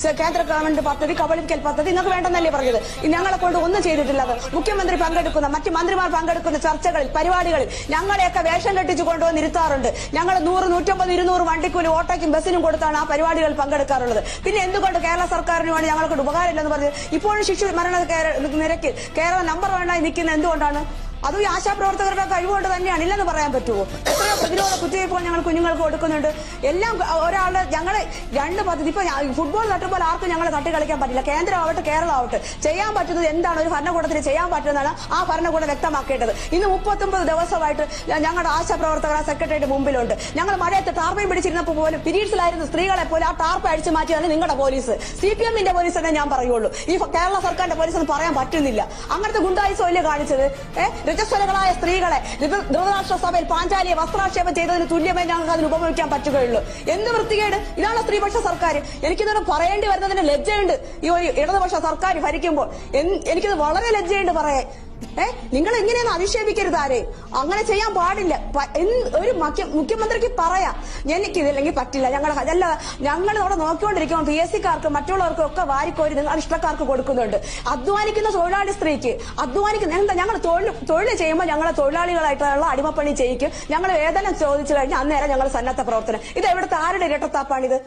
കേന്ദ്ര ഗവൺമെന്റ് പദ്ധതി, കബളിക്കൽ പദ്ധതി നിങ്ങൾക്ക് വേണ്ടെന്നല്ലേ പറഞ്ഞത്? ഞങ്ങളെ കൊണ്ട് ഒന്നും ചെയ്തിട്ടില്ല. മുഖ്യമന്ത്രി പങ്കെടുക്കുന്ന, മറ്റ് മന്ത്രിമാർ പങ്കെടുക്കുന്ന ചർച്ചകളിൽ, പരിപാടികളിൽ ഞങ്ങളെയൊക്കെ വേഷം കെട്ടിച്ചു കൊണ്ടുവന്ന് ഇരുത്താറുണ്ട്. ഞങ്ങൾ 100, 150, 200 വണ്ടിക്കൂലി ഓട്ടോയ്ക്കും ബസ്സിനും കൊടുത്താണ് ആ പരിപാടികളിൽ പങ്കെടുക്കാറുള്ളത്. പിന്നെ എന്തുകൊണ്ട് കേരള സർക്കാരിന് വേണ്ടി ഞങ്ങൾക്ക് ഉപകാരമില്ലെന്ന് പറഞ്ഞ് ഇപ്പോഴും ശിശു മരണ നിരക്കിൽ കേരളം നമ്പർ 1 നിൽക്കുന്ന എന്തുകൊണ്ടാണ്? അതും ഈ ആശാപ്രവർത്തകരുടെ കഴിവുകൊണ്ട് തന്നെയാണ്, ഇല്ലെന്ന് പറയാൻ പറ്റുമോ? എത്രയോ പ്രതിരോധ കുത്തിവയ്പ്പുകൾ ഞങ്ങൾ കുഞ്ഞുങ്ങൾക്ക് കൊടുക്കുന്നുണ്ട്. എല്ലാം ഒരാളുടെ ഞങ്ങളെ 2 പദ്ധതി. ഇപ്പൊ ഫുട്ബോൾ തട്ടുമ്പോൾ ആർക്കും ഞങ്ങളെ തട്ടി കളിക്കാൻ പറ്റില്ല. കേന്ദ്രമാവട്ടെ കേരളമാവട്ടെ ചെയ്യാൻ പറ്റുന്നത് എന്താണ് ഒരു ഭരണകൂടത്തിന് ചെയ്യാൻ പറ്റുന്നതാണ് ആ ഭരണകൂടം വ്യക്തമാക്കേണ്ടത്. ഇന്ന് 39 ദിവസമായിട്ട് ഞങ്ങളുടെ ആശാപ്രവർത്തകർ സെക്രട്ടറിയുടെ മുമ്പിലുണ്ട്. ഞങ്ങൾ മഴയത്ത് ടാർപ്പയും പിടിച്ചിരുന്നപ്പോൾ പോലും പിരീഡ്സിലായിരുന്ന സ്ത്രീകളെ പോലും ആ ടാർപ്പ് അഴിച്ചു മാറ്റിയാണ് നിങ്ങളുടെ പോലീസ്. CPM-ന്റെ പോലീസ് തന്നെ ഞാൻ പറയുള്ളൂ. ഈ കേരള സർക്കാരിന്റെ പോലീസ് ഒന്നും പറയാൻ പറ്റുന്നില്ല. അങ്ങനത്തെ ഗുണ്ടായിസമല്ലേ കാണിച്ചത്? രജസ്വലകളായ സ്ത്രീകളെ ധൃതരാഷ്ട്ര സഭയിൽ പാഞ്ചാലിയെ വസ്ത്രാക്ഷേപം ചെയ്തതിന് തുല്യമായി ഞങ്ങൾക്ക് അതിന് ഉപയോഗിക്കാൻ പറ്റുകയുള്ളൂ. എന്ത് വൃത്തികേട്! ഇതാണ് സ്ത്രീപക്ഷ സർക്കാർ. എനിക്കിതൊന്നും പറയേണ്ടി വരുന്നതിന് ലജ്ജയുണ്ട്. ഈ ഒരു ഇടതുപക്ഷ സർക്കാർ ഭരിക്കുമ്പോൾ എനിക്കിത് വളരെ ലജ്ജയുണ്ട് പറയാൻ. നിങ്ങൾ എങ്ങനെയൊന്നും അധിക്ഷേപിക്കരുത് ആരെ. അങ്ങനെ ചെയ്യാൻ പാടില്ല. ഒരു മുഖ്യമന്ത്രിക്ക് പറയാം എനിക്കിതില്ലെങ്കിൽ പറ്റില്ല, ഞങ്ങൾ അവിടെ നോക്കിക്കൊണ്ടിരിക്കുമ്പോൾ PSC-ക്കാർക്കും മറ്റുള്ളവർക്കും ഒക്കെ വാരിക്കോരി നിങ്ങൾ ഇഷ്ടക്കാർക്ക് കൊടുക്കുന്നുണ്ട്. അധ്വാനിക്കുന്ന തൊഴിലാളി സ്ത്രീക്ക് ഞങ്ങൾ തൊഴിൽ ചെയ്യുമ്പോൾ ഞങ്ങളെ തൊഴിലാളികളായിട്ടുള്ള അടിമപ്പണി ചെയ്യിക്കും. ഞങ്ങൾ വേതനം ചോദിച്ചു കഴിഞ്ഞാൽ അന്നേരം ഞങ്ങൾ സന്നദ്ധ പ്രവർത്തനം. ഇത് എവിടുത്തെ ആരുടെ ഇരട്ടത്താപ്പാണിത്?